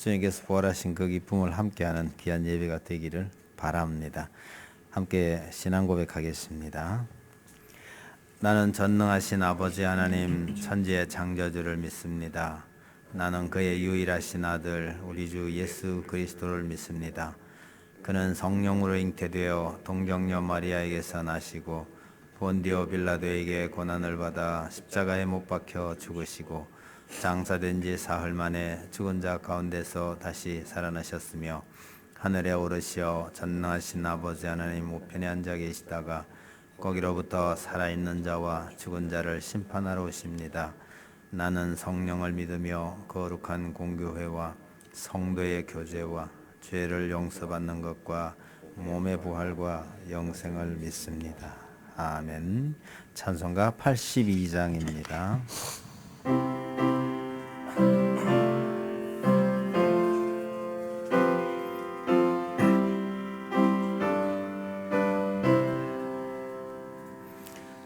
주님께서 부활하신 그 기쁨을 함께하는 귀한 예배가 되기를 바랍니다. 함께 신앙 고백하겠습니다. 나는 전능하신 아버지 하나님 천지의 창조주를 믿습니다. 나는 그의 유일하신 아들 우리 주 예수 그리스도를 믿습니다. 그는 성령으로 잉태되어 동정녀 마리아에게서 나시고 본디오 빌라도에게 고난을 받아 십자가에 못 박혀 죽으시고 장사된 지 사흘 만에 죽은 자 가운데서 다시 살아나셨으며 하늘에 오르시어 전능하신 아버지 하나님 우편에 앉아 계시다가 거기로부터 살아있는 자와 죽은 자를 심판하러 오십니다. 나는 성령을 믿으며 거룩한 공교회와 성도의 교제와 죄를 용서받는 것과 몸의 부활과 영생을 믿습니다. 아멘. 찬송가 82장입니다.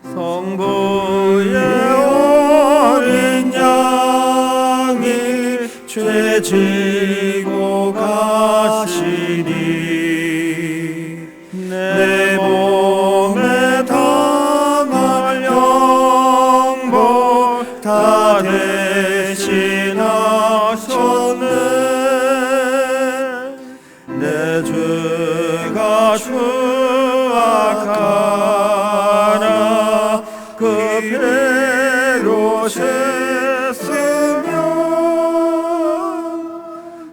성부의 어린 양이 죄 지고 가시니 내 몸에 당할 영벌 다 대신하셨네. 내 죄가 추악하나 그 배로 შეს으며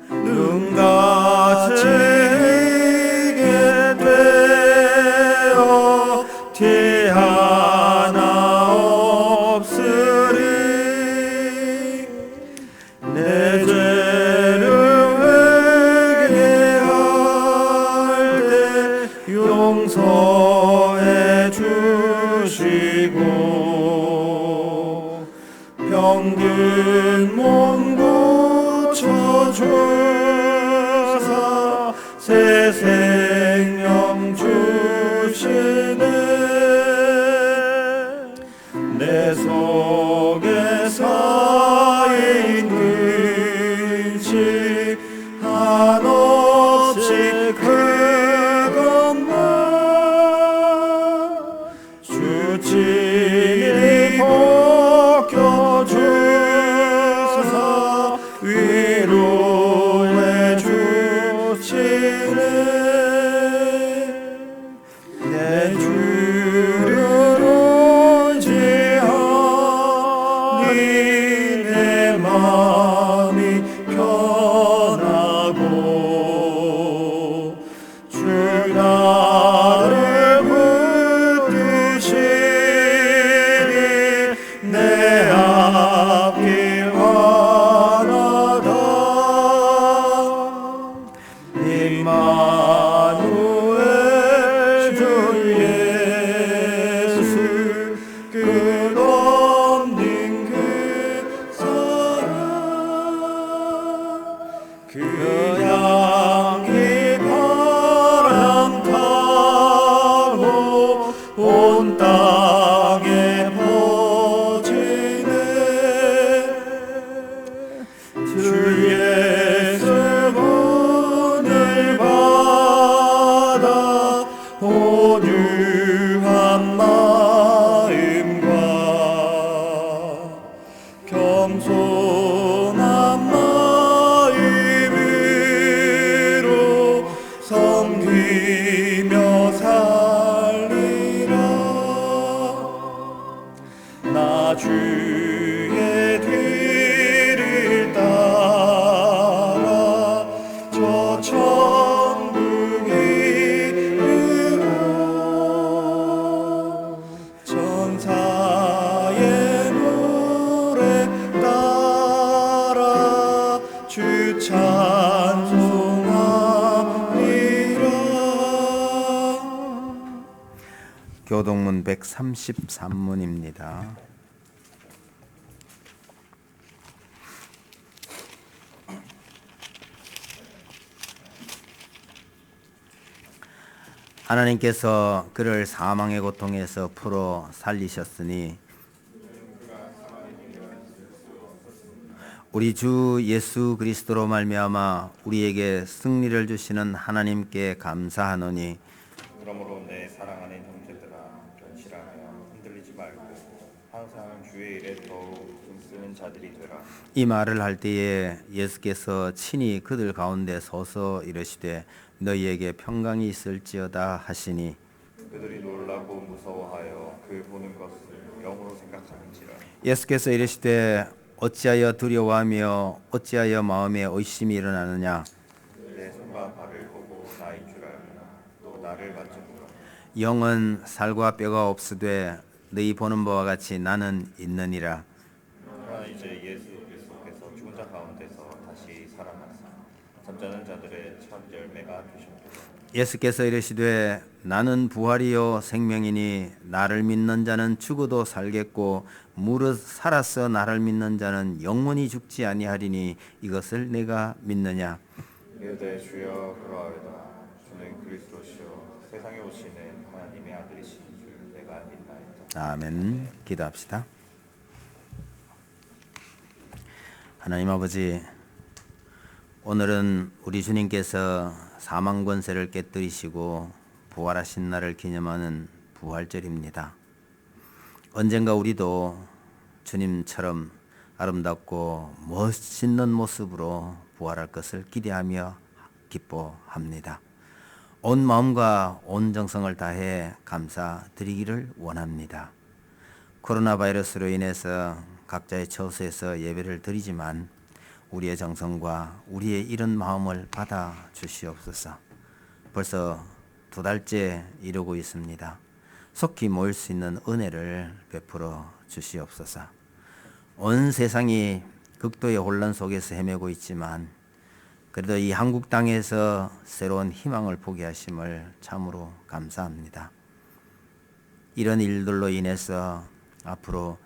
눈같이 희게 되어 티 하나 없으리. 내 죄를 회개할 때 용서해 주시고 병든 몸 고쳐주사 새 생명 주시네. 내 속에 쌓인 근심 한없이 그것만 주친이 벗겨주사 위로해 주시네. 내 주를 의지하니 내 마음이 편하고 주 나를 붙드시니 내 앞길 환하다. 임마누엘 주 예수 끝없는 그 사랑 그 향기 바람 타고 온 땅에 퍼지네. 주 예수 분을 받아 온유한 마음과 겸손한 마음으로 섬기며 살리라. 나 주의 뒤를 따라 저 천국 이르러 천사의 노래 따라 주 찬송하리라. 교동문 133문입니다. 하나님께서 그를 사망의 고통에서 풀어 살리셨으니 우리 주 예수 그리스도로 말미암아 우리에게 승리를 주시는 하나님께 감사하노니 그러므로 내 사랑하는 형제들아 견실하며 흔들리지 말고 항상 주의 일에 더욱 힘쓰는 자들이 되라. 이 말을 할 때에 예수께서 친히 그들 가운데 서서 이르시되 너희에게 평강이 있을지어다 하시니 그들이 놀라고 무서워하여 그 보는 것을 영으로 생각하는지라. 예수께서 이르시되 어찌하여 두려워하며 어찌하여 마음에 의심이 일어나느냐 내 손과 발을 보고 나인 줄 알거나 또 나를 만져보라. 영은 살과 뼈가 없으되 너희 보는 바와 같이 나는 있느니라. 그러나 이제 예수 그리스도께서 죽은 자 가운데서 다시 살아나사 잠자는 자들의 첫 열매가 되셨도다. 예수께서 이르시되 나는 부활이요 생명이니 나를 믿는 자는 죽어도 살겠고 무릇 살아서 나를 믿는 자는 영원히 죽지 아니하리니 이것을 내가 믿느냐. 이르되 주여 그러하여다. 주는 그리스도시요 세상에 오시는 하나님의 아들이신 줄 내가 믿나이다. 아멘. 기도합시다. 하나님 아버지, 오늘은 우리 주님께서 사망 권세를 깨뜨리시고 부활하신 날을 기념하는 부활절입니다. 언젠가 우리도 주님처럼 아름답고 멋있는 모습으로 부활할 것을 기대하며 기뻐합니다. 온 마음과 온 정성을 다해 감사드리기를 원합니다. 코로나 바이러스로 인해서 각자의 처소에서 예배를 드리지만 우리의 정성과 우리의 이런 마음을 받아 주시옵소서. 벌써 2달째 이루고 있습니다. 속히 모일 수 있는 은혜를 베풀어 주시옵소서. 온 세상이 극도의 혼란 속에서 헤매고 있지만 그래도 이 한국 땅에서 새로운 희망을 보게 하심을 참으로 감사합니다. 이런 일들로 인해서 앞으로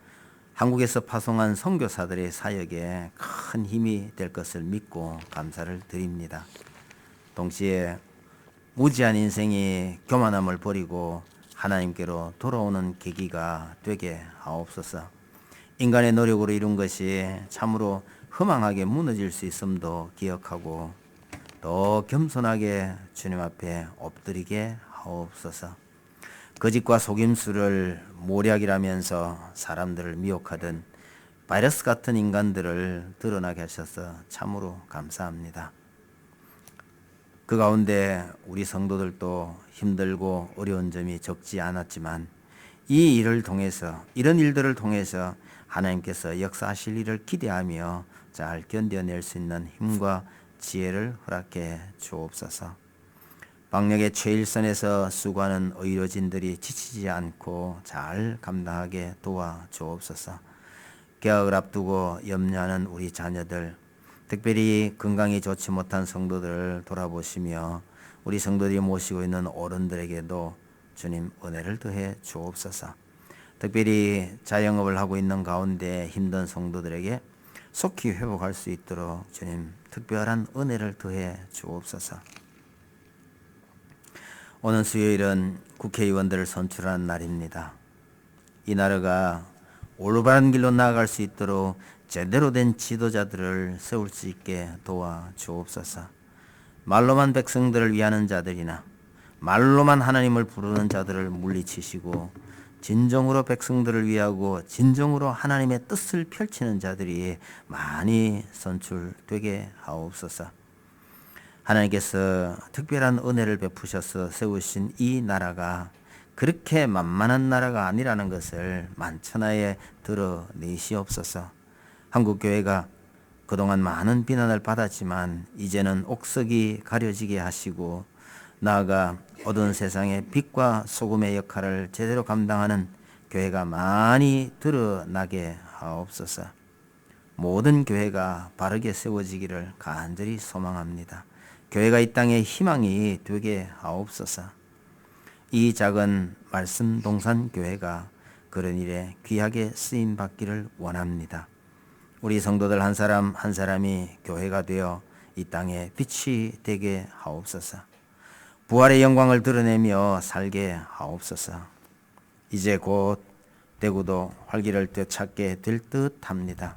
한국에서 파송한 선교사들의 사역에 큰 힘이 될 것을 믿고 감사를 드립니다. 동시에 무지한 인생이 교만함을 버리고 하나님께로 돌아오는 계기가 되게 하옵소서. 인간의 노력으로 이룬 것이 참으로 허망하게 무너질 수 있음도 기억하고 더 겸손하게 주님 앞에 엎드리게 하옵소서. 거짓과 속임수를 모략이라면서 사람들을 미혹하던 바이러스 같은 인간들을 드러나게 하셔서 참으로 감사합니다. 그 가운데 우리 성도들도 힘들고 어려운 점이 적지 않았지만 이 일을 통해서 이런 일들을 통해서 하나님께서 역사하실 일을 기대하며 잘 견뎌낼 수 있는 힘과 지혜를 허락해 주옵소서. 방역의 최일선에서 수고하는 의료진들이 지치지 않고 잘 감당하게 도와 주옵소서. 개학을 앞두고 염려하는 우리 자녀들, 특별히 건강이 좋지 못한 성도들을 돌아보시며 우리 성도들이 모시고 있는 어른들에게도 주님 은혜를 더해 주옵소서. 특별히 자영업을 하고 있는 가운데 힘든 성도들에게 속히 회복할 수 있도록 주님 특별한 은혜를 더해 주옵소서. 오늘 수요일은 국회의원들을 선출하는 날입니다. 이 나라가 올바른 길로 나아갈 수 있도록 제대로 된 지도자들을 세울 수 있게 도와 주옵소서. 말로만 백성들을 위하는 자들이나 말로만 하나님을 부르는 자들을 물리치시고 진정으로 백성들을 위하고 진정으로 하나님의 뜻을 펼치는 자들이 많이 선출되게 하옵소서. 하나님께서 특별한 은혜를 베푸셔서 세우신 이 나라가 그렇게 만만한 나라가 아니라는 것을 만천하에 드러내시옵소서. 한국교회가 그동안 많은 비난을 받았지만 이제는 옥석이 가려지게 하시고 나아가 어두운 세상의 빛과 소금의 역할을 제대로 감당하는 교회가 많이 드러나게 하옵소서. 모든 교회가 바르게 세워지기를 간절히 소망합니다. 교회가 이 땅의 희망이 되게 하옵소서. 이 작은 말씀 동산 교회가 그런 일에 귀하게 쓰임 받기를 원합니다. 우리 성도들 한 사람 한 사람이 교회가 되어 이 땅에 빛이 되게 하옵소서. 부활의 영광을 드러내며 살게 하옵소서. 이제 곧 대구도 활기를 되찾게 될 듯합니다.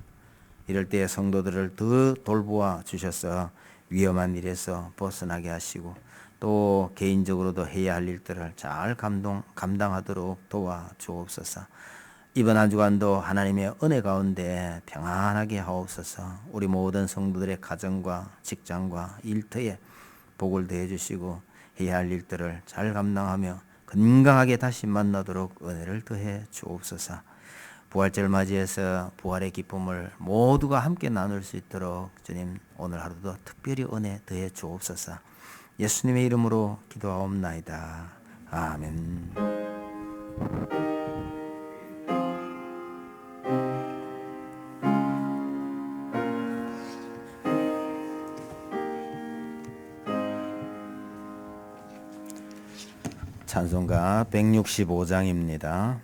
이럴 때 성도들을 더 돌보아 주셔서 위험한 일에서 벗어나게 하시고 또 개인적으로도 해야 할 일들을 잘 감당하도록 도와 주옵소서. 이번 한 주간도 하나님의 은혜 가운데 평안하게 하옵소서. 우리 모든 성도들의 가정과 직장과 일터에 복을 더해 주시고 해야 할 일들을 잘 감당하며 건강하게 다시 만나도록 은혜를 더해 주옵소서. 부활절을 맞이해서 부활의 기쁨을 모두가 함께 나눌 수 있도록 주님 오늘 하루도 특별히 은혜 더해 주옵소서. 예수님의 이름으로 기도하옵나이다. 아멘. 찬송가 165장입니다.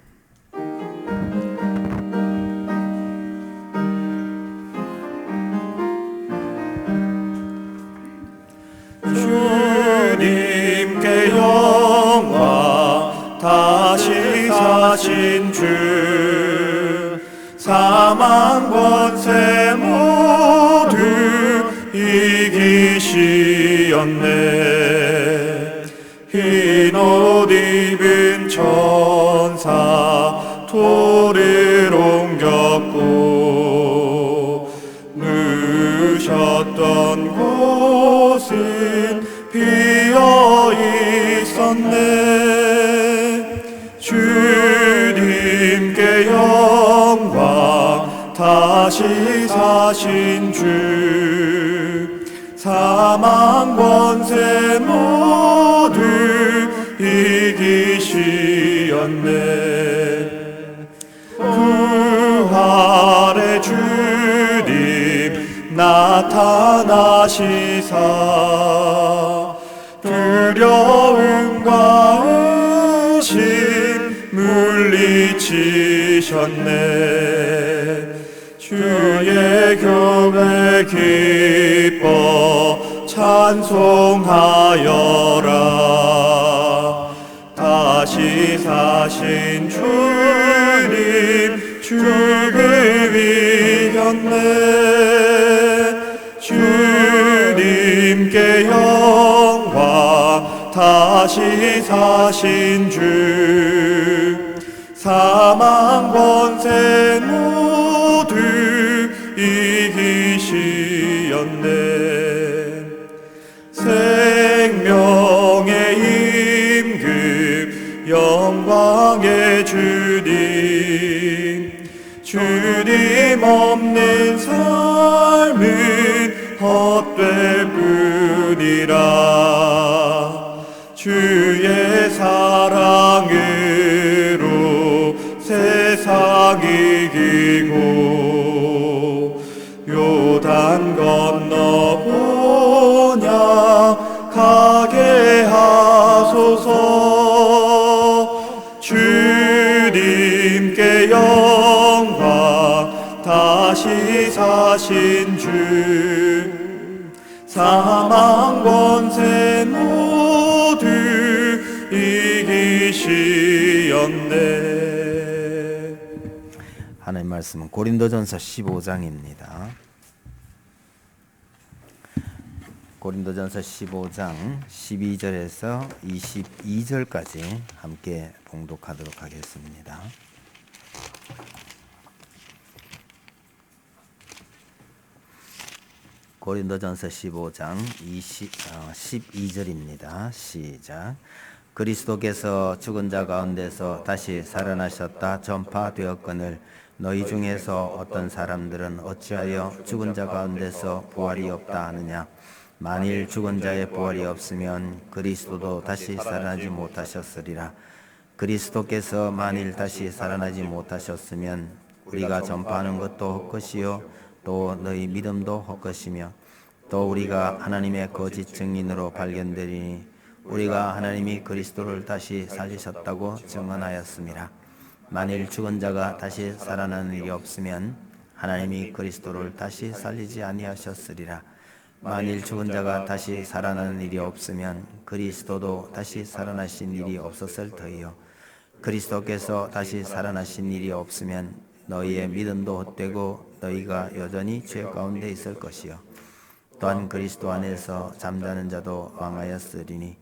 주님께 영광 다시 사신 주 사망 권세 모두 이기시었네. 흰 옷 입은 천사 돌을 옮겼고 누셨던 곳은 비어 있었네. 주님께 영광 다시 사신 주 사망 권세 모두 이기시었네. 부활의 주님 나타나시사 두려움과 의심 물리치셨네. 주의 교회 기뻐 찬송하여라. 다시 사신 주님 죽음이 이겼네. 주님께 영광 다시 사신 주 사망 권세 모두 이기시었네. 생명의 임금 영광의 주님 주님 없는 삶은 헛될 뿐이라. 주의 사랑으로 세상 이기고 요단 건너 보냐 가게 하소서. 주님께 영광 다시 사신 주 사망 권세 모두 이기시었네. 하나님 말씀은 고린도전서 15장입니다. 고린도전서 15장 12절에서 22절까지 함께 봉독하도록 하겠습니다. 고린도전서 15장 12절입니다. 시작. 그리스도께서 죽은 자 가운데서 다시 살아나셨다 전파되었거늘 너희 중에서 어떤 사람들은 어찌하여 죽은 자 가운데서 부활이 없다 하느냐. 만일 죽은 자의 부활이 없으면 그리스도도 다시 살아나지 못하셨으리라. 그리스도께서 만일 다시 살아나지 못하셨으면 우리가 전파하는 것도 헛것이요 또 너희 믿음도 헛것이며 또 우리가 하나님의 거짓 증인으로 발견되리니 우리가 하나님이 그리스도를 다시 살리셨다고 증언하였음이라. 만일 죽은 자가 다시 살아나는 일이 없으면 하나님이 그리스도를 다시 살리지 아니하셨으리라. 만일 죽은 자가 다시 살아나는 일이 없으면 그리스도도 다시 살아나신 일이 없었을 터이요. 그리스도께서 다시 살아나신 일이 없으면 너희의 믿음도 헛되고 너희가 여전히 죄 가운데 있을 것이요 또한 그리스도 안에서 잠자는 자도 망하였으리니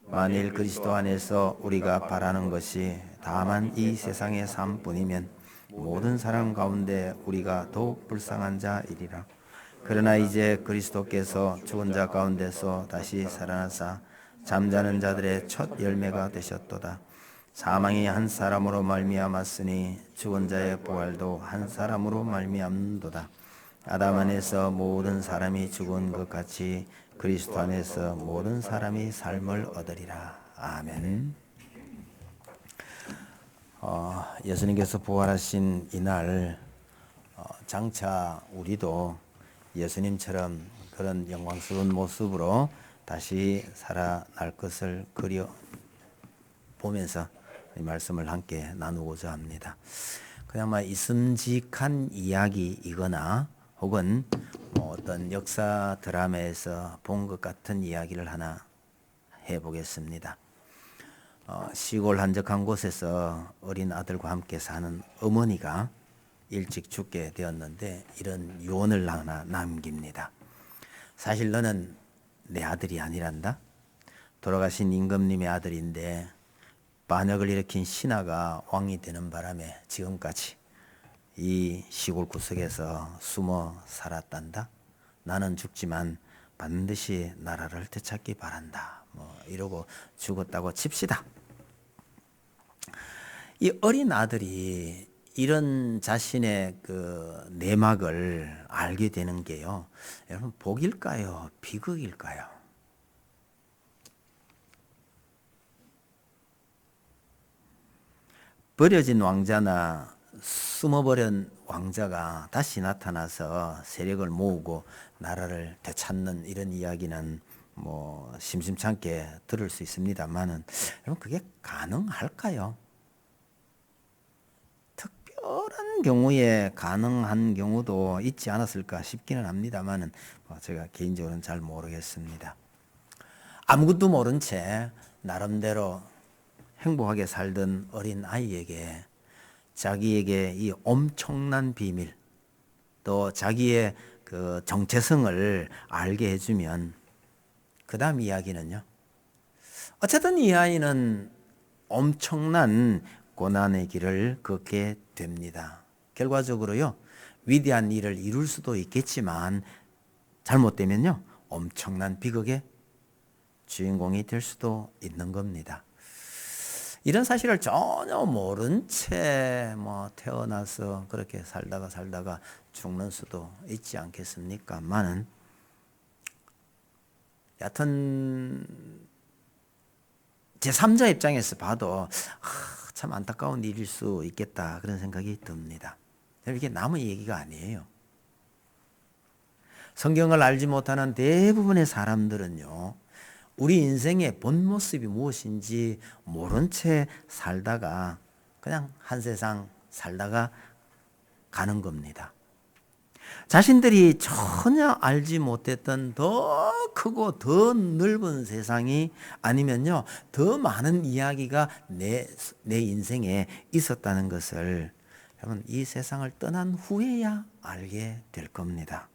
만일 그리스도 안에서 우리가 바라는 것이 다만 이 세상의 삶뿐이면 모든 사람 가운데 우리가 더욱 불쌍한 자이리라. 그러나 이제 그리스도께서 죽은 자 가운데서 다시 살아나사 잠자는 자들의 첫 열매가 되셨도다. 사망이 한 사람으로 말미암았으니 죽은 자의 부활도 한 사람으로 말미암는도다. 아담 안에서 모든 사람이 죽은 것 같이 그리스도 안에서 모든 사람이 삶을 얻으리라. 아멘. 예수님께서 부활하신 이날 장차 우리도 예수님처럼 그런 영광스러운 모습으로 다시 살아날 것을 보면서 이 말씀을 함께 나누고자 합니다. 그냥 있음직한 이야기이거나 혹은 어떤 역사 드라마에서 본 것 같은 이야기를 하나 해보겠습니다. 시골 한적한 곳에서 어린 아들과 함께 사는 어머니가 일찍 죽게 되었는데 이런 유언을 하나 남깁니다. 사실 너는 내 아들이 아니란다. 돌아가신 임금님의 아들인데 반역을 일으킨 신하가 왕이 되는 바람에 지금까지 이 시골 구석에서 숨어 살았단다. 나는 죽지만 반드시 나라를 되찾기 바란다. 이러고 죽었다고 칩시다. 이 어린 아들이 이런 자신의 그 내막을 알게 되는 게요. 여러분 복일까요? 비극일까요? 버려진 왕자나 숨어버린 왕자가 다시 나타나서 세력을 모으고 나라를 되찾는 이런 이야기는 심심찮게 들을 수 있습니다만은 여러분 그게 가능할까요? 특별한 경우에 가능한 경우도 있지 않았을까 싶기는 합니다만은 제가 개인적으로는 잘 모르겠습니다. 아무것도 모른 채 나름대로 행복하게 살던 어린 아이에게 자기에게 이 엄청난 비밀 또 자기의 그 정체성을 알게 해주면 그 다음 이야기는요. 어쨌든 이 아이는 엄청난 고난의 길을 걷게 됩니다. 결과적으로요. 위대한 일을 이룰 수도 있겠지만 잘못되면요. 엄청난 비극의 주인공이 될 수도 있는 겁니다. 이런 사실을 전혀 모른 채 태어나서 그렇게 살다가 죽는 수도 있지 않겠습니까?만은 여하튼 제3자 입장에서 봐도 참 안타까운 일일 수 있겠다 그런 생각이 듭니다. 이게 남의 얘기가 아니에요. 성경을 알지 못하는 대부분의 사람들은요. 우리 인생의 본 모습이 무엇인지 모른 채 살다가 그냥 한 세상 살다가 가는 겁니다. 자신들이 전혀 알지 못했던 더 크고 더 넓은 세상이 아니면요 더 많은 이야기가 내 인생에 있었다는 것을 여러분 이 세상을 떠난 후에야 알게 될 겁니다.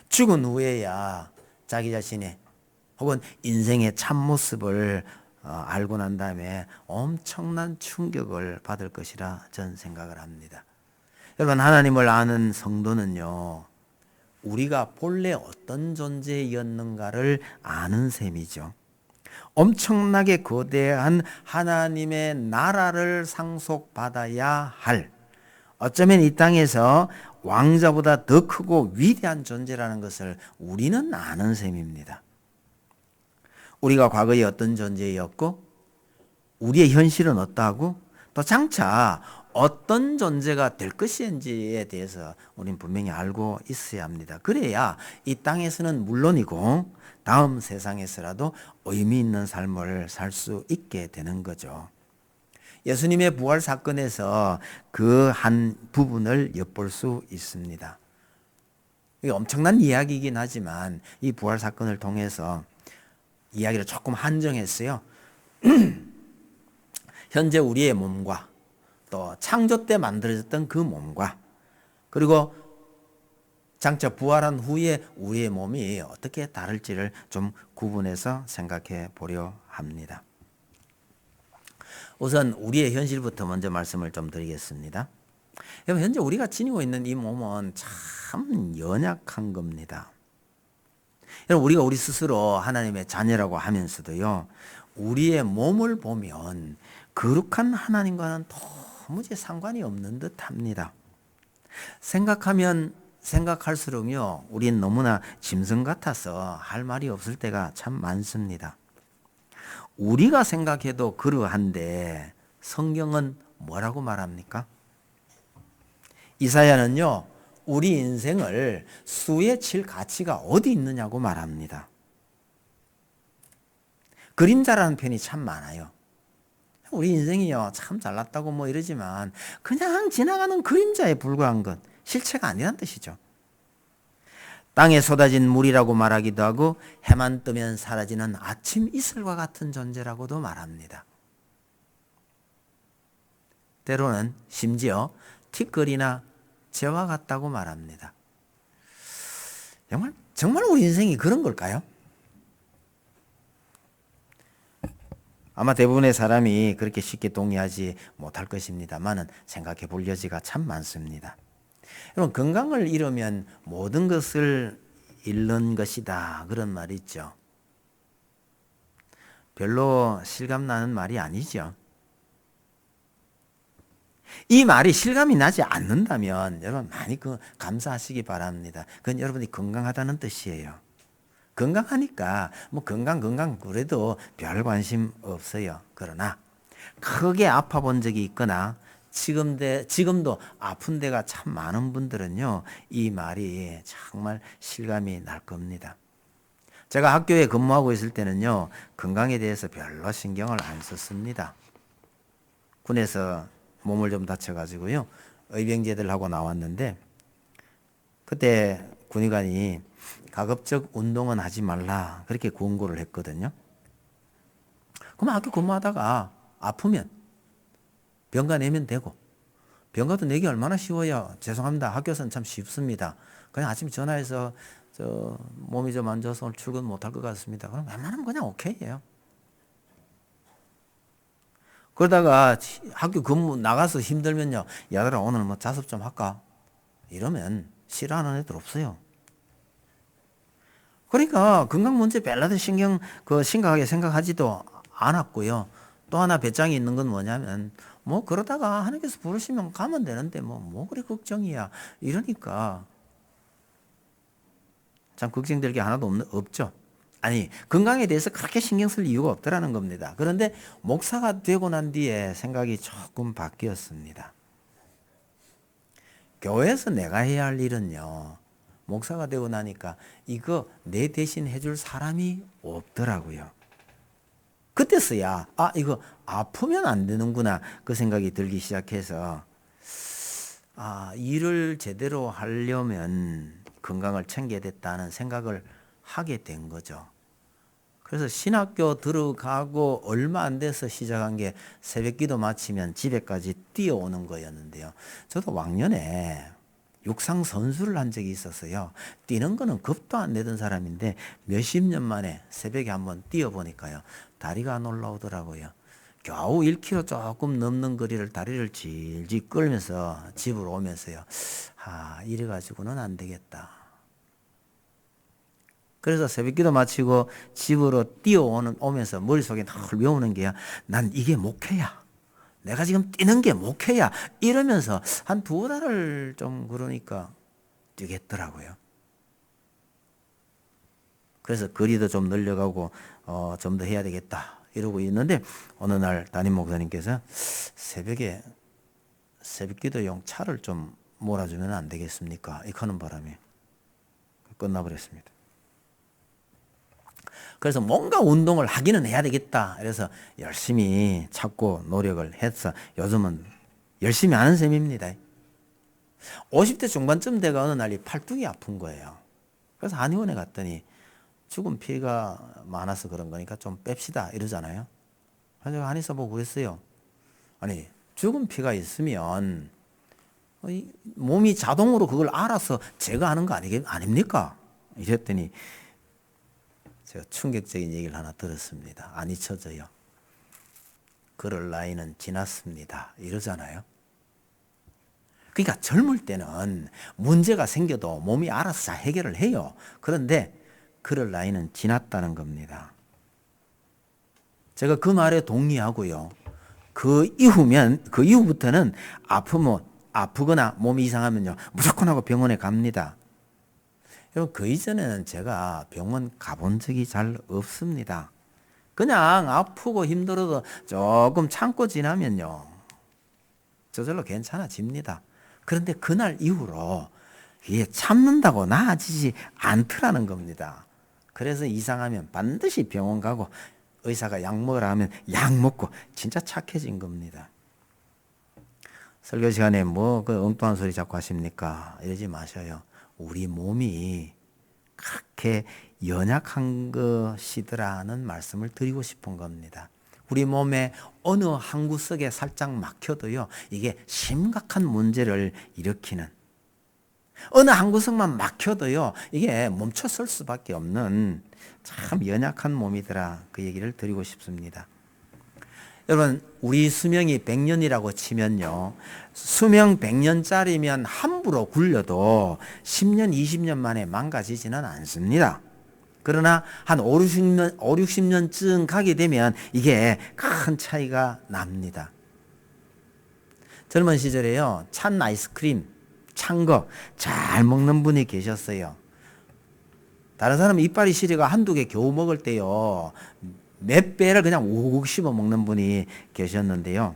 죽은 후에야 자기 자신의 혹은 인생의 참모습을 알고 난 다음에 엄청난 충격을 받을 것이라 저는 생각을 합니다. 여러분 하나님을 아는 성도는요. 우리가 본래 어떤 존재였는가를 아는 셈이죠. 엄청나게 거대한 하나님의 나라를 상속받아야 할 어쩌면 이 땅에서 왕자보다 더 크고 위대한 존재라는 것을 우리는 아는 셈입니다. 우리가 과거에 어떤 존재였고 우리의 현실은 어떠하고 또 장차 어떤 존재가 될 것인지에 대해서 우리는 분명히 알고 있어야 합니다. 그래야 이 땅에서는 물론이고 다음 세상에서라도 의미 있는 삶을 살 수 있게 되는 거죠. 예수님의 부활 사건에서 그 한 부분을 엿볼 수 있습니다. 이게 엄청난 이야기이긴 하지만 이 부활 사건을 통해서 이야기를 조금 한정했어요. 현재 우리의 몸과 또 창조 때 만들어졌던 그 몸과 그리고 장차 부활한 후에 우리의 몸이 어떻게 다를지를 좀 구분해서 생각해 보려 합니다. 우선 우리의 현실부터 먼저 말씀을 좀 드리겠습니다. 여러분, 현재 우리가 지니고 있는 이 몸은 참 연약한 겁니다. 여러분, 우리가 우리 스스로 하나님의 자녀라고 하면서도요, 우리의 몸을 보면 거룩한 하나님과는 도무지 상관이 없는 듯 합니다. 생각하면 생각할수록요, 우린 너무나 짐승 같아서 할 말이 없을 때가 참 많습니다. 우리가 생각해도 그러한데 성경은 뭐라고 말합니까? 이사야는요, 우리 인생을 수에 칠 가치가 어디 있느냐고 말합니다. 그림자라는 편이 참 많아요. 우리 인생이요, 참 잘났다고 뭐 이러지만 그냥 지나가는 그림자에 불과한 것, 실체가 아니란 뜻이죠. 땅에 쏟아진 물이라고 말하기도 하고 해만 뜨면 사라지는 아침 이슬과 같은 존재라고도 말합니다. 때로는 심지어 티끌이나 재와 같다고 말합니다. 정말 우리 인생이 그런 걸까요? 아마 대부분의 사람이 그렇게 쉽게 동의하지 못할 것입니다만은 생각해 볼 여지가 참 많습니다. 여러분, 건강을 잃으면 모든 것을 잃는 것이다, 그런 말이 있죠. 별로 실감나는 말이 아니죠. 이 말이 실감이 나지 않는다면 여러분 많이 감사하시기 바랍니다. 그건 여러분이 건강하다는 뜻이에요. 건강하니까 뭐 건강 그래도 별 관심 없어요. 그러나 크게 아파 본 적이 있거나 지금도 아픈 데가 참 많은 분들은요, 이 말이 정말 실감이 날 겁니다. 제가 학교에 근무하고 있을 때는요, 건강에 대해서 별로 신경을 안 썼습니다. 군에서 몸을 좀 다쳐가지고요, 의병제대를 하고 나왔는데, 그때 군의관이 가급적 운동은 하지 말라, 그렇게 권고를 했거든요. 그럼 학교 근무하다가 아프면 병가 내면 되고, 병가도 내기 얼마나 쉬워요. 죄송합니다. 학교에서는 참 쉽습니다. 그냥 아침에 전화해서 몸이 좀 안 좋아서 오늘 출근 못할 것 같습니다. 그럼 웬만하면 그냥 오케이예요. 그러다가 학교 근무 나가서 힘들면요, 얘들아 오늘 뭐 자습 좀 할까? 이러면 싫어하는 애들 없어요. 그러니까 건강 문제 별로 심각하게 생각하지도 않았고요. 또 하나 배짱이 있는 건 뭐냐면, 뭐 그러다가 하나님께서 부르시면 가면 되는데 뭐 그리 걱정이야. 이러니까 참 걱정될 게 하나도 없죠. 아니, 건강에 대해서 그렇게 신경 쓸 이유가 없더라는 겁니다. 그런데 목사가 되고 난 뒤에 생각이 조금 바뀌었습니다. 교회에서 내가 해야 할 일은요, 목사가 되고 나니까 이거 내 대신 해줄 사람이 없더라고요. 그때서야 이거 아프면 안 되는구나, 그 생각이 들기 시작해서 일을 제대로 하려면 건강을 챙겨야 됐다는 생각을 하게 된 거죠. 그래서 신학교 들어가고 얼마 안 돼서 시작한 게 새벽기도 마치면 집에까지 뛰어오는 거였는데요. 저도 왕년에 육상 선수를 한 적이 있었어요. 뛰는 거는 겁도 안 내던 사람인데 몇십 년 만에 새벽에 한번 뛰어보니까요, 다리가 안 올라오더라고요. 겨우 1km 조금 넘는 거리를 다리를 질질 끌면서 집으로 오면서요, 이래가지고는 안 되겠다. 그래서 새벽기도 마치고 집으로 뛰어오면서 머릿속에 늘 외우는 게야, 난 이게 목회야. 내가 지금 뛰는 게 목회야. 이러면서 한 2달을 좀 그러니까 뛰겠더라고요. 그래서 거리도 좀 늘려가고 좀 더 해야 되겠다 이러고 있는데, 어느 날 담임 목사님께서 새벽에 새벽기도용 차를 좀 몰아주면 안 되겠습니까? 이렇게 하는 바람에 끝나버렸습니다. 그래서 뭔가 운동을 하기는 해야 되겠다. 그래서 열심히 찾고 노력을 해서 요즘은 열심히 하는 셈입니다. 50대 중반쯤 돼가 어느 날이 팔뚝이 아픈 거예요. 그래서 한의원에 갔더니 죽은 피가 많아서 그런 거니까 좀 뺍시다 이러잖아요. 그래서 한의사 보고 그랬어요. 아니, 죽은 피가 있으면 이 몸이 자동으로 그걸 알아서 제거하는 거 아닙니까? 이랬더니 제가 충격적인 얘기를 하나 들었습니다. 안 잊혀져요. 그럴 나이는 지났습니다. 이러잖아요. 그러니까 젊을 때는 문제가 생겨도 몸이 알아서 잘 해결을 해요. 그런데 그럴 나이는 지났다는 겁니다. 제가 그 말에 동의하고요. 그 이후부터는 아프거나 몸이 이상하면요, 무조건 하고 병원에 갑니다. 여러분, 그 이전에는 제가 병원 가본 적이 잘 없습니다. 그냥 아프고 힘들어도 조금 참고 지나면요, 저절로 괜찮아집니다. 그런데 그날 이후로 이게 참는다고 나아지지 않더라는 겁니다. 그래서 이상하면 반드시 병원 가고 의사가 약 먹으라 하면 약 먹고 진짜 착해진 겁니다. 설교 시간에 뭐 그 엉뚱한 소리 자꾸 하십니까? 이러지 마셔요. 우리 몸이 그렇게 연약한 것이더라는 말씀을 드리고 싶은 겁니다. 우리 몸의 어느 한 구석에 살짝 막혀도요, 이게 심각한 문제를 일으키는, 어느 한 구석만 막혀도요, 이게 멈춰설 수밖에 없는 참 연약한 몸이더라, 그 얘기를 드리고 싶습니다. 여러분, 우리 수명이 100년이라고 치면요, 수명 100년짜리면 함부로 굴려도 10년, 20년 만에 망가지지는 않습니다. 그러나 한 5, 60년쯤 가게 되면 이게 큰 차이가 납니다. 젊은 시절에요, 찬 아이스크림, 찬 거 잘 먹는 분이 계셨어요. 다른 사람은 이빨이 시리가 한두 개 겨우 먹을 때요, 몇 배를 그냥 우국 씹어 먹는 분이 계셨는데요.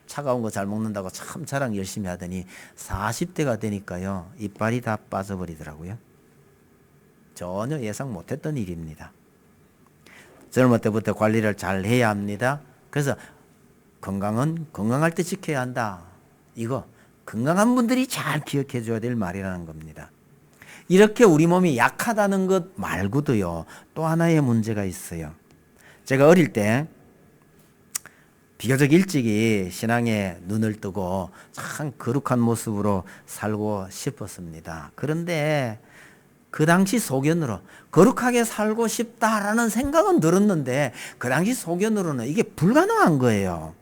차가운 거 잘 먹는다고 참 자랑 열심히 하더니 40대가 되니까요, 이빨이 다 빠져버리더라고요. 전혀 예상 못했던 일입니다. 젊을 때부터 관리를 잘 해야 합니다. 그래서 건강은 건강할 때 지켜야 한다. 이거 건강한 분들이 잘 기억해 줘야 될 말이라는 겁니다. 이렇게 우리 몸이 약하다는 것 말고도요, 또 하나의 문제가 있어요. 제가 어릴 때 비교적 일찍이 신앙에 눈을 뜨고 참 거룩한 모습으로 살고 싶었습니다. 그런데 그 당시 소견으로 거룩하게 살고 싶다라는 생각은 들었는데 그 당시 소견으로는 이게 불가능한 거예요.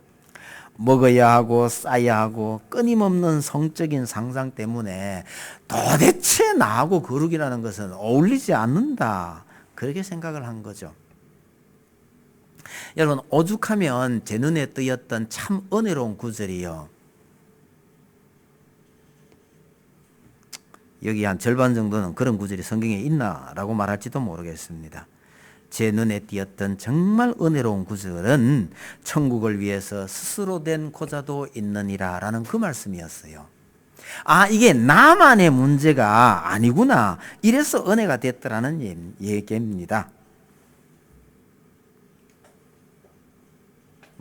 먹어야 하고 싸야 하고 끊임없는 성적인 상상 때문에 도대체 나하고 거룩이라는 것은 어울리지 않는다, 그렇게 생각을 한 거죠. 여러분, 오죽하면 제 눈에 띄었던 참 은혜로운 구절이요, 여기 한 절반 정도는 그런 구절이 성경에 있나라고 말할지도 모르겠습니다. 제 눈에 띄었던 정말 은혜로운 구절은 천국을 위해서 스스로 된 고자도 있느니라 라는 그 말씀이었어요. 아, 이게 나만의 문제가 아니구나, 이래서 은혜가 됐더라는 얘기입니다.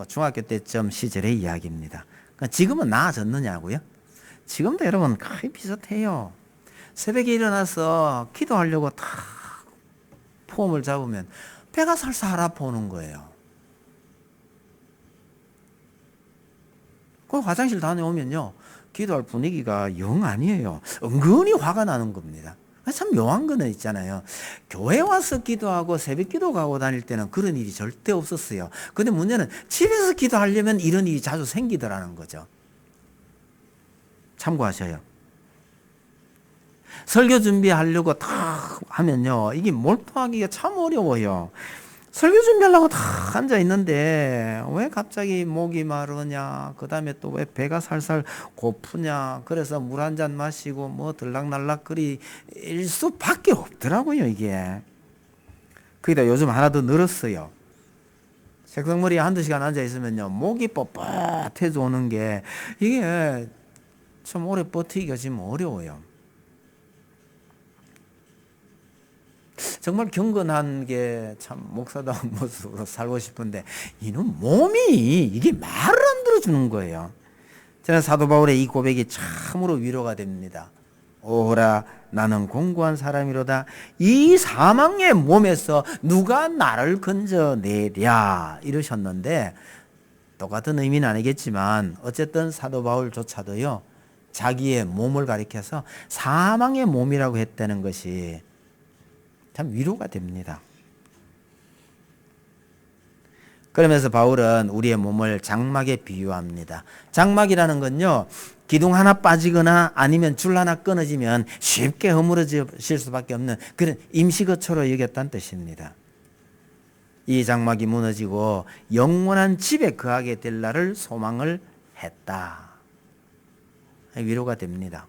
중학교 때쯤 시절의 이야기입니다. 지금은 나아졌느냐고요? 지금도 여러분 거의 비슷해요. 새벽에 일어나서 기도하려고 탁 폼을 잡으면 배가 살살 아파오는 거예요. 그 화장실 다녀오면요, 기도할 분위기가 영 아니에요. 은근히 화가 나는 겁니다. 참 묘한 거는 있잖아요. 교회 와서 기도하고 새벽 기도 가고 다닐 때는 그런 일이 절대 없었어요. 근데 문제는 집에서 기도하려면 이런 일이 자주 생기더라는 거죠. 참고하셔요. 설교 준비하려고 탁 하면요, 이게 몰두하기가 참 어려워요. 설교 준비하려고 탁 앉아 있는데 왜 갑자기 목이 마르냐, 그 다음에 또 왜 배가 살살 고프냐, 그래서 물 한 잔 마시고 뭐 들락날락거릴 수밖에 없더라고요, 이게. 거기다 요즘 하나 더 늘었어요. 색성머리에 한두 시간 앉아 있으면요, 목이 뻣뻣해져 오는 게, 이게 참 오래 버티기가 지금 어려워요. 정말 경건한 게 참 목사다운 모습으로 살고 싶은데 이놈 몸이 이게 말을 안 들어주는 거예요. 저는 사도 바울의 이 고백이 참으로 위로가 됩니다. 오호라, 나는 공고한 사람이로다. 이 사망의 몸에서 누가 나를 건져내랴, 이러셨는데 똑같은 의미는 아니겠지만 어쨌든 사도 바울조차도요, 자기의 몸을 가리켜서 사망의 몸이라고 했다는 것이 참 위로가 됩니다. 그러면서 바울은 우리의 몸을 장막에 비유합니다. 장막이라는 건요, 기둥 하나 빠지거나 아니면 줄 하나 끊어지면 쉽게 허물어질 수밖에 없는 그런 임시거처로 여겼다는 뜻입니다. 이 장막이 무너지고 영원한 집에 거하게 될 날을 소망을 했다. 위로가 됩니다.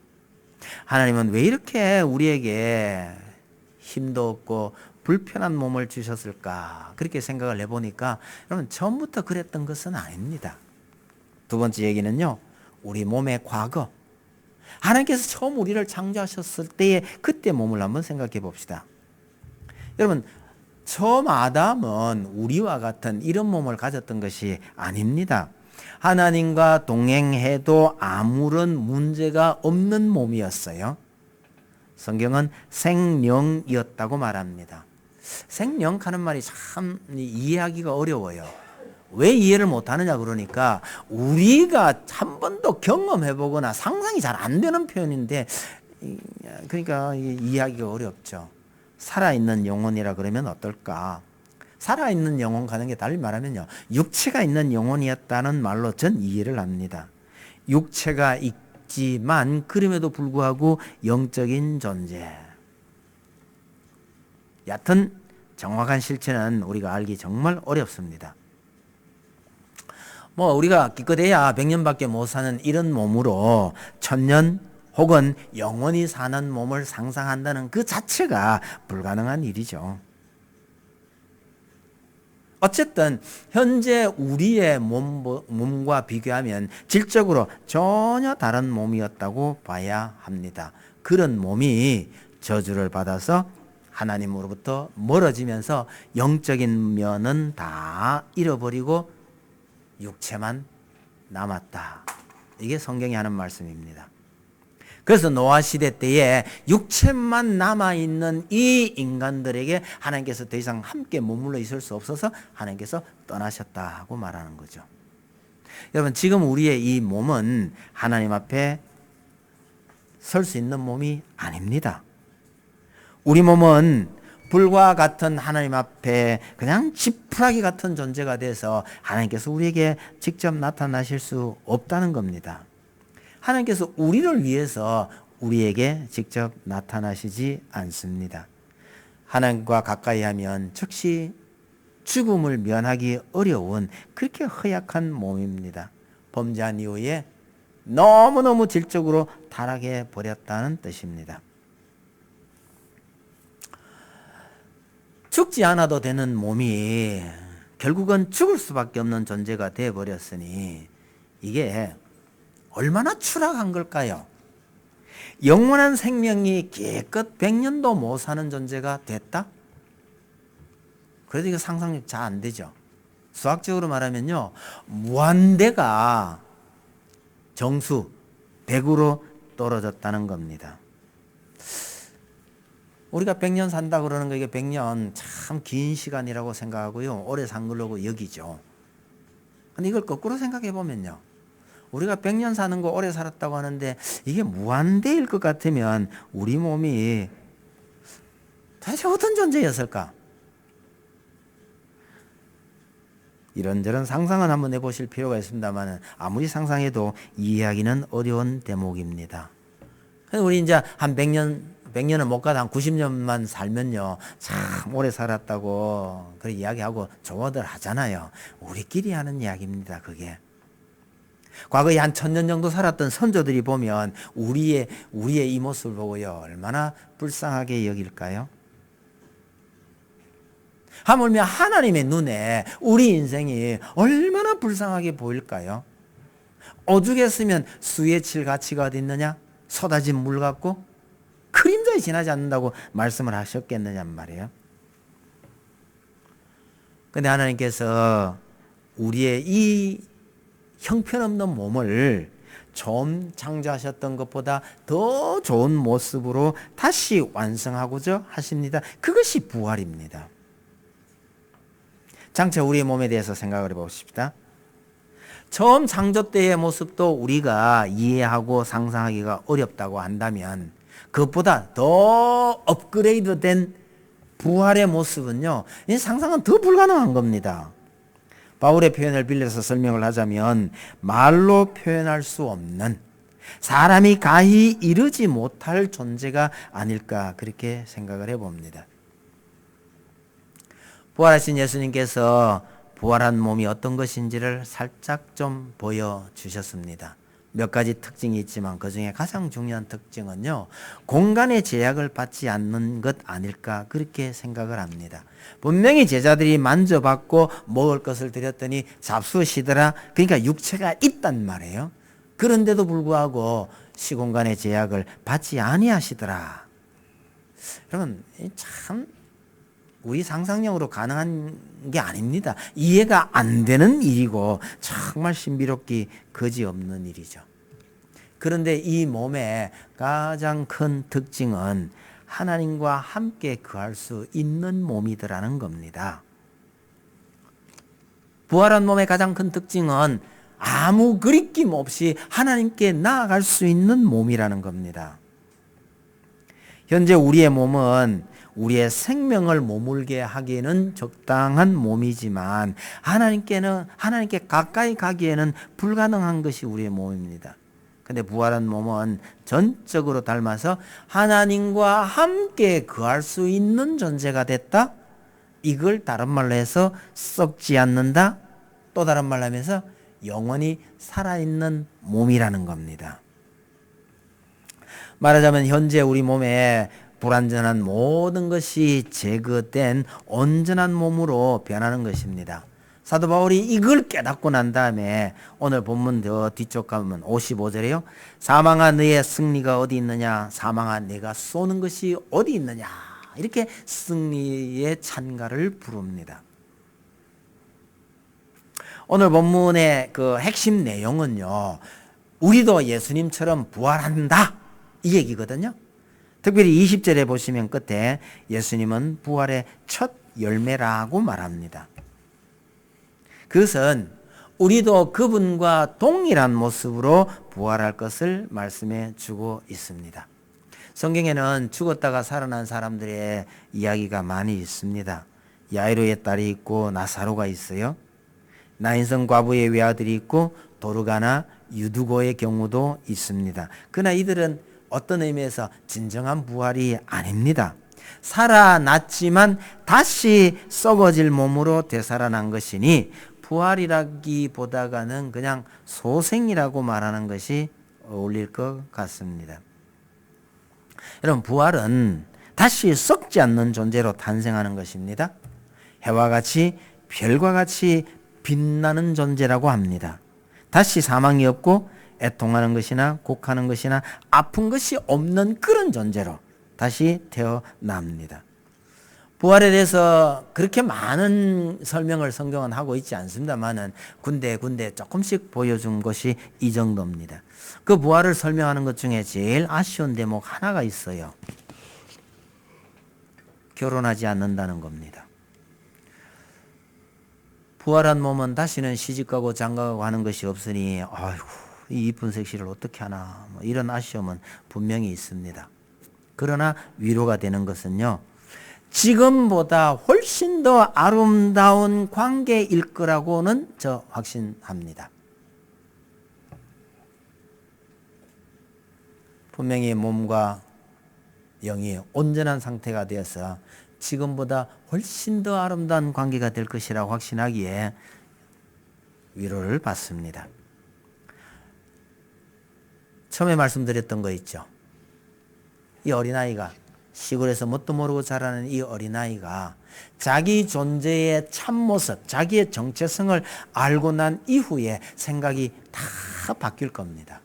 하나님은 왜 이렇게 우리에게 힘도 없고 불편한 몸을 주셨을까? 그렇게 생각을 해보니까 여러분, 처음부터 그랬던 것은 아닙니다. 두 번째 얘기는요, 우리 몸의 과거, 하나님께서 처음 우리를 창조하셨을 때의 그때 몸을 한번 생각해 봅시다. 여러분, 처음 아담은 우리와 같은 이런 몸을 가졌던 것이 아닙니다. 하나님과 동행해도 아무런 문제가 없는 몸이었어요. 성경은 생령이었다고 말합니다. 생령하는 말이 참 이해하기가 어려워요. 왜 이해를 못하느냐 그러니까 우리가 한 번도 경험해보거나 상상이 잘 안 되는 표현인데, 그러니까 이해하기가 어렵죠. 살아있는 영혼이라 그러면 어떨까? 살아있는 영혼 가는 게 달리 말하면요, 육체가 있는 영혼이었다는 말로 전 이해를 합니다. 육체가 있지만 그럼에도 불구하고 영적인 존재. 얕은 정확한 실체는 우리가 알기 정말 어렵습니다. 우리가 기껏해야 100년밖에 못 사는 이런 몸으로 1000년 혹은 영원히 사는 몸을 상상한다는 그 자체가 불가능한 일이죠. 어쨌든 현재 우리의 몸과 비교하면 질적으로 전혀 다른 몸이었다고 봐야 합니다. 그런 몸이 저주를 받아서 하나님으로부터 멀어지면서 영적인 면은 다 잃어버리고 육체만 남았다. 이게 성경이 하는 말씀입니다. 그래서 노아 시대 때에 육체만 남아있는 이 인간들에게 하나님께서 더 이상 함께 머물러 있을 수 없어서 하나님께서 떠나셨다고 말하는 거죠. 여러분, 지금 우리의 이 몸은 하나님 앞에 설 수 있는 몸이 아닙니다. 우리 몸은 불과 같은 하나님 앞에 그냥 지푸라기 같은 존재가 돼서 하나님께서 우리에게 직접 나타나실 수 없다는 겁니다. 하나님께서 우리를 위해서 우리에게 직접 나타나시지 않습니다. 하나님과 가까이 하면 즉시 죽음을 면하기 어려운 그렇게 허약한 몸입니다. 범죄한 이후에 너무너무 질적으로 타락해 버렸다는 뜻입니다. 죽지 않아도 되는 몸이 결국은 죽을 수밖에 없는 존재가 되어버렸으니 이게 얼마나 추락한 걸까요? 영원한 생명이 기껏 100년도 못 사는 존재가 됐다? 그래도 이거 상상력 잘 안 되죠. 수학적으로 말하면요, 무한대가 정수 100으로 떨어졌다는 겁니다. 우리가 100년 산다 그러는 거, 이게 100년 참 긴 시간이라고 생각하고요, 오래 산 걸로 여기죠. 근데 이걸 거꾸로 생각해 보면요, 우리가 100년 사는 거 오래 살았다고 하는데 이게 무한대일 것 같으면 우리 몸이 도대체 어떤 존재였을까? 이런저런 상상은 한번 해보실 필요가 있습니다만 아무리 상상해도 이해하기는 어려운 대목입니다. 우리 이제 한 100년은 못 가도 한 90년만 살면요, 참 오래 살았다고 그렇게 이야기하고 조어들 하잖아요. 우리끼리 하는 이야기입니다, 그게. 과거에 한 1000년 정도 살았던 선조들이 보면 우리의 이 모습을 보고요, 얼마나 불쌍하게 여길까요? 하물며 하나님의 눈에 우리 인생이 얼마나 불쌍하게 보일까요? 오죽했으면 수에 칠 가치가 어디 있느냐? 쏟아진 물 같고 그림자에 지나지 않는다고 말씀을 하셨겠느냐 말이에요. 근데 하나님께서 우리의 이 형편없는 몸을 처음 창조하셨던 것보다 더 좋은 모습으로 다시 완성하고자 하십니다. 그것이 부활입니다. 장차 우리의 몸에 대해서 생각을 해봅시다. 처음 창조 때의 모습도 우리가 이해하고 상상하기가 어렵다고 한다면 그것보다 더 업그레이드된 부활의 모습은요, 이 상상은 더 불가능한 겁니다. 바울의 표현을 빌려서 설명을 하자면 말로 표현할 수 없는, 사람이 가히 이르지 못할 존재가 아닐까 그렇게 생각을 해봅니다. 부활하신 예수님께서 부활한 몸이 어떤 것인지를 살짝 좀 보여주셨습니다. 몇 가지 특징이 있지만 그 중에 가장 중요한 특징은요, 공간의 제약을 받지 않는 것 아닐까 그렇게 생각을 합니다. 분명히 제자들이 만져봤고 먹을 것을 드렸더니 잡수시더라. 그러니까 육체가 있단 말이에요. 그런데도 불구하고 시공간의 제약을 받지 아니하시더라. 여러분, 참 우리 상상력으로 가능한 게 아닙니다. 이해가 안 되는 일이고 정말 신비롭기 그지없는 일이죠. 그런데 이 몸의 가장 큰 특징은 하나님과 함께 거할 수 있는 몸이더라는 겁니다. 부활한 몸의 가장 큰 특징은 아무 그리낌 없이 하나님께 나아갈 수 있는 몸이라는 겁니다. 현재 우리의 몸은 우리의 생명을 머물게 하기에는 적당한 몸이지만 하나님께 가까이 가기에는 불가능한 것이 우리의 몸입니다. 근데 부활한 몸은 전적으로 닮아서 하나님과 함께 거할 수 있는 존재가 됐다. 이걸 다른 말로 해서 썩지 않는다. 또 다른 말로 하면서 영원히 살아있는 몸이라는 겁니다. 말하자면 현재 우리 몸에 불완전한 모든 것이 제거된 온전한 몸으로 변하는 것입니다. 사도 바울이 이걸 깨닫고 난 다음에 오늘 본문 더 뒤쪽 가면 55절에요. 사망아 너의 승리가 어디 있느냐, 사망아 내가 쏘는 것이 어디 있느냐, 이렇게 승리의 찬가를 부릅니다. 오늘 본문의 그 핵심 내용은요, 우리도 예수님처럼 부활한다 이 얘기거든요. 특별히 20절에 보시면 끝에 예수님은 부활의 첫 열매라고 말합니다. 그것은 우리도 그분과 동일한 모습으로 부활할 것을 말씀해 주고 있습니다. 성경에는 죽었다가 살아난 사람들의 이야기가 많이 있습니다. 야이로의 딸이 있고 나사로가 있어요. 나인성 과부의 외아들이 있고 도르가나 유두고의 경우도 있습니다. 그러나 이들은 어떤 의미에서 진정한 부활이 아닙니다. 살아났지만 다시 썩어질 몸으로 되살아난 것이니 부활이라기보다는 그냥 소생이라고 말하는 것이 어울릴 것 같습니다. 여러분, 부활은 다시 썩지 않는 존재로 탄생하는 것입니다. 해와 같이 별과 같이 빛나는 존재라고 합니다. 다시 사망이 없고 애통하는 것이나 곡하는 것이나 아픈 것이 없는 그런 존재로 다시 태어납니다. 부활에 대해서 그렇게 많은 설명을 성경은 하고 있지 않습니다만은 군데 조금씩 보여준 것이 이 정도입니다. 그 부활을 설명하는 것 중에 제일 아쉬운 대목 하나가 있어요. 결혼하지 않는다는 겁니다. 부활한 몸은 다시는 시집가고 장가가고 하는 것이 없으니 아이고 이 이쁜 색시를 어떻게 하나, 이런 아쉬움은 분명히 있습니다. 그러나 위로가 되는 것은요, 지금보다 훨씬 더 아름다운 관계일 거라고는 저 확신합니다. 분명히 몸과 영이 온전한 상태가 되어서 지금보다 훨씬 더 아름다운 관계가 될 것이라고 확신하기에 위로를 받습니다. 처음에 말씀드렸던 거 있죠. 이 어린아이가, 시골에서 뭣도 모르고 자라는 이 어린아이가 자기 존재의 참모습, 자기의 정체성을 알고 난 이후에 생각이 다 바뀔 겁니다.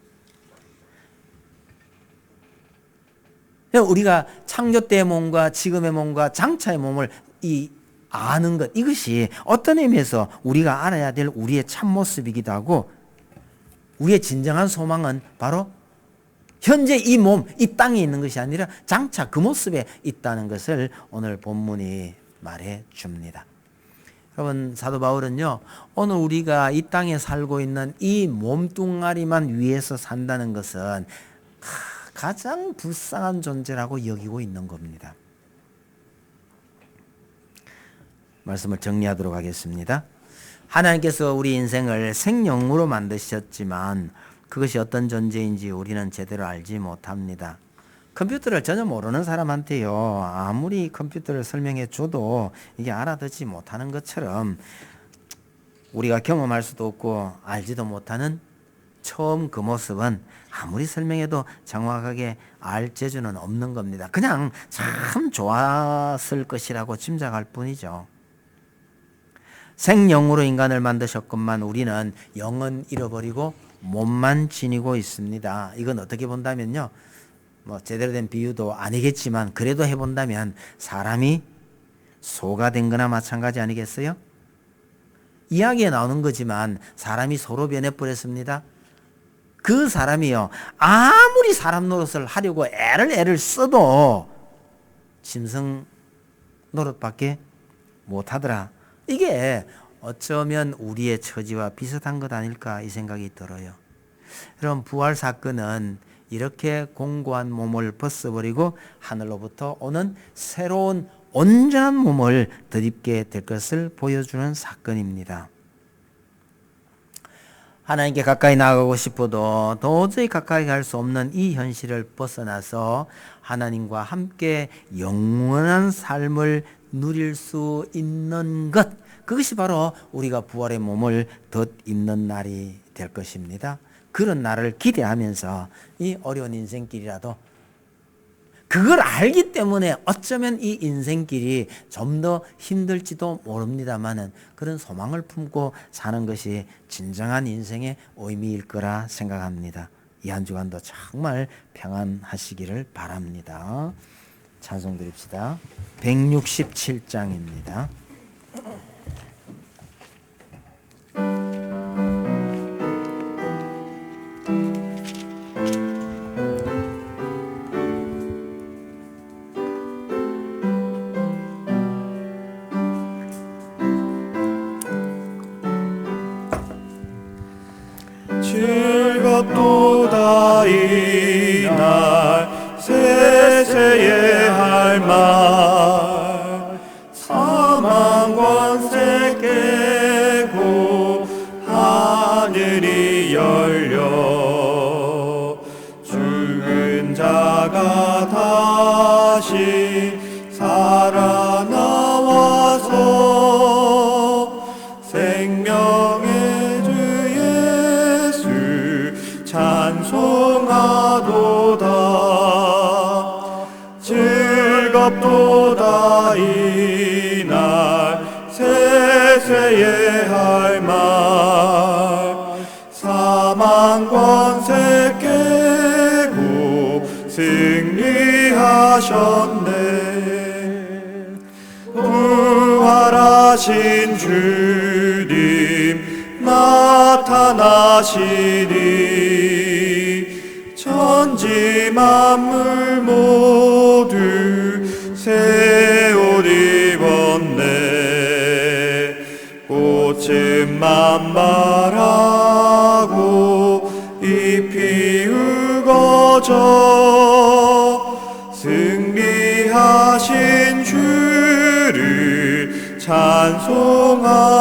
우리가 창조 때의 몸과 지금의 몸과 장차의 몸을 아는 것, 이것이 어떤 의미에서 우리가 알아야 될 우리의 참모습이기도 하고, 우리의 진정한 소망은 바로 현재 이 몸, 이 땅에 있는 것이 아니라 장차 그 모습에 있다는 것을 오늘 본문이 말해 줍니다. 여러분, 사도 바울은요, 오늘 우리가 이 땅에 살고 있는 이 몸뚱아리만 위해서 산다는 것은 가장 불쌍한 존재라고 여기고 있는 겁니다. 말씀을 정리하도록 하겠습니다. 하나님께서 우리 인생을 생명으로 만드셨지만 그것이 어떤 존재인지 우리는 제대로 알지 못합니다. 컴퓨터를 전혀 모르는 사람한테요, 아무리 컴퓨터를 설명해 줘도 이게 알아듣지 못하는 것처럼 우리가 경험할 수도 없고 알지도 못하는 처음 그 모습은 아무리 설명해도 정확하게 알 재주는 없는 겁니다. 그냥 참 좋았을 것이라고 짐작할 뿐이죠. 생영으로 인간을 만드셨건만 우리는 영은 잃어버리고 몸만 지니고 있습니다. 이건 어떻게 본다면요, 제대로 된 비유도 아니겠지만 그래도 해본다면 사람이 소가 된 거나 마찬가지 아니겠어요? 이야기에 나오는 거지만 사람이 소로 변해버렸습니다. 그 사람이요, 아무리 사람 노릇을 하려고 애를 써도 짐승 노릇밖에 못하더라. 이게 어쩌면 우리의 처지와 비슷한 것 아닐까 이 생각이 들어요. 여러분, 부활 사건은 이렇게 공고한 몸을 벗어버리고 하늘로부터 오는 새로운 온전한 몸을 덧입게 될 것을 보여주는 사건입니다. 하나님께 가까이 나가고 싶어도 도저히 가까이 갈 수 없는 이 현실을 벗어나서 하나님과 함께 영원한 삶을 누릴 수 있는 것, 그것이 바로 우리가 부활의 몸을 덧입는 날이 될 것입니다. 그런 날을 기대하면서 이 어려운 인생길이라도 그걸 알기 때문에 어쩌면 이 인생길이 좀 더 힘들지도 모릅니다만은 그런 소망을 품고 사는 것이 진정한 인생의 의미일 거라 생각합니다. 이 한 주간도 정말 평안하시기를 바랍니다. 찬송 드립시다. 167장입니다. 즐겁도다 이날 세세의 할 말 사망 권세 깨고 하늘이 열려 죽은 자가 다시 살아나와서 생명의 주 예수 찬송하도다. 즐겁도다 이날 세세의 할 말 사망 권세 깨고 승리하셨네. 부활하신 주님 나타나시니 천지 만물 모두 새 옷 입었네. 꽃은 만발하고 잎이 우거져 승리하신 주를 찬송하도다.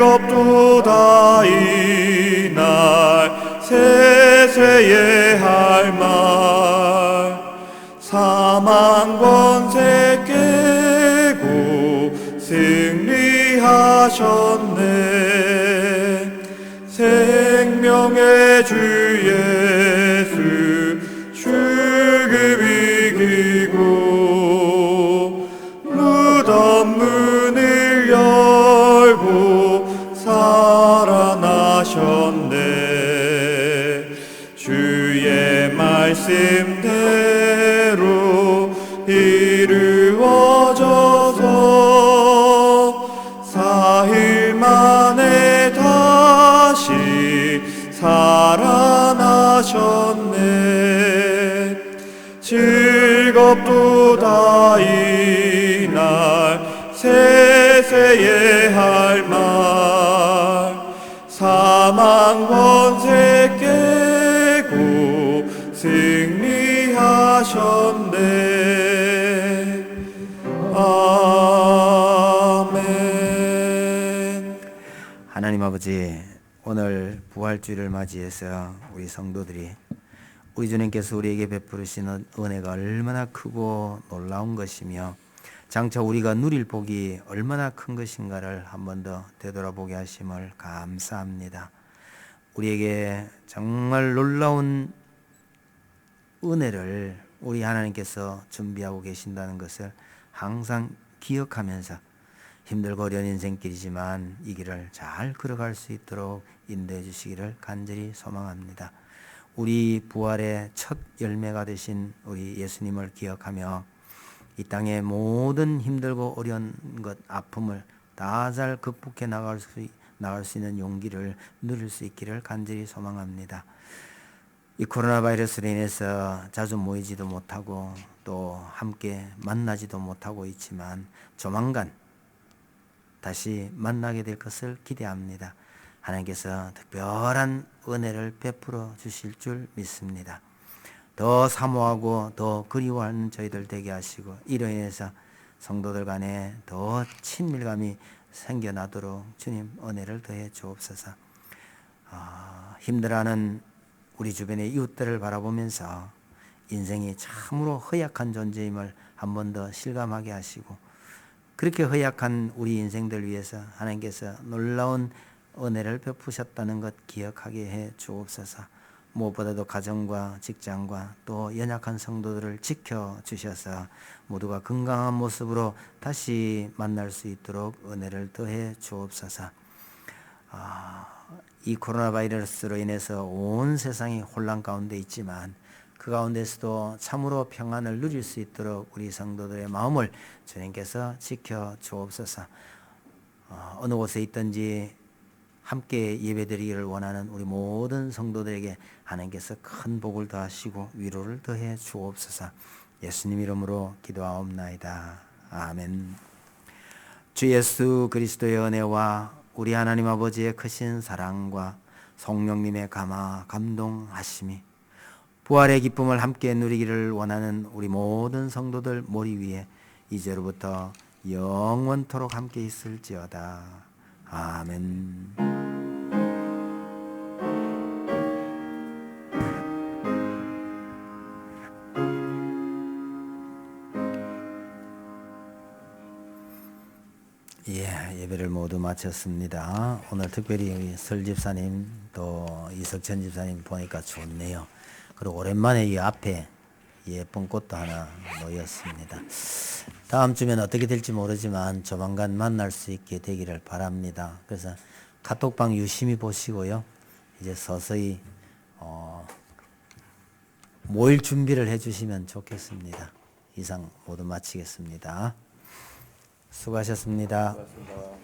즐겁도다 이날 세세의 할 말 사망 권세 깨고 승리하셨네. 생명의 주 예수 죽음 이기고 무덤 문을 열고 살아나셨네. 주의 말씀대로 이루어져서 4일 만에 다시 살아나셨네. 즐겁도다 이날 아멘. 하나님 아버지, 오늘 부활주일을 맞이해서 우리 성도들이 우리 주님께서 우리에게 베푸시는 은혜가 얼마나 크고 놀라운 것이며 장차 우리가 누릴 복이 얼마나 큰 것인가를 한 번 더 되돌아보게 하심을 감사합니다. 우리에게 정말 놀라운 은혜를 우리 하나님께서 준비하고 계신다는 것을 항상 기억하면서 힘들고 어려운 인생길이지만 이 길을 잘 걸어갈 수 있도록 인도해 주시기를 간절히 소망합니다. 우리 부활의 첫 열매가 되신 우리 예수님을 기억하며 이 땅의 모든 힘들고 어려운 것, 아픔을 다 잘 극복해 나갈 수 있는 용기를 누릴 수 있기를 간절히 소망합니다. 이 코로나 바이러스로 인해서 자주 모이지도 못하고 또 함께 만나지도 못하고 있지만 조만간 다시 만나게 될 것을 기대합니다. 하나님께서 특별한 은혜를 베풀어 주실 줄 믿습니다. 더 사모하고 더 그리워하는 저희들 되게 하시고 이로 인해서 성도들 간에 더 친밀감이 생겨나도록 주님 은혜를 더해 주옵소서. 힘들어하는 우리 주변의 이웃들을 바라보면서 인생이 참으로 허약한 존재임을 한 번 더 실감하게 하시고 그렇게 허약한 우리 인생들 위해서 하나님께서 놀라운 은혜를 베푸셨다는 것 기억하게 해 주옵소서. 무엇보다도 가정과 직장과 또 연약한 성도들을 지켜주셔서 모두가 건강한 모습으로 다시 만날 수 있도록 은혜를 더해 주옵소서. 이 코로나 바이러스로 인해서 온 세상이 혼란 가운데 있지만 그 가운데서도 참으로 평안을 누릴 수 있도록 우리 성도들의 마음을 주님께서 지켜 주옵소서. 어느 곳에 있든지 함께 예배드리기를 원하는 우리 모든 성도들에게 하나님께서 큰 복을 더하시고 위로를 더해 주옵소서. 예수님 이름으로 기도하옵나이다. 아멘. 주 예수 그리스도의 은혜와 우리 하나님 아버지의 크신 사랑과 성령님의 감동하심이 부활의 기쁨을 함께 누리기를 원하는 우리 모든 성도들 머리 위에 이제로부터 영원토록 함께 있을지어다. 아멘. 예배를 모두 마쳤습니다. 오늘 특별히 우리 설 집사님 또 이석천 집사님 보니까 좋네요. 그리고 오랜만에 이 앞에 예쁜 꽃도 하나 놓였습니다. 다음 주면 어떻게 될지 모르지만 조만간 만날 수 있게 되기를 바랍니다. 그래서 카톡방 유심히 보시고요. 이제 서서히 모일 준비를 해주시면 좋겠습니다. 이상 모두 마치겠습니다. 수고하셨습니다. 수고하셨습니다.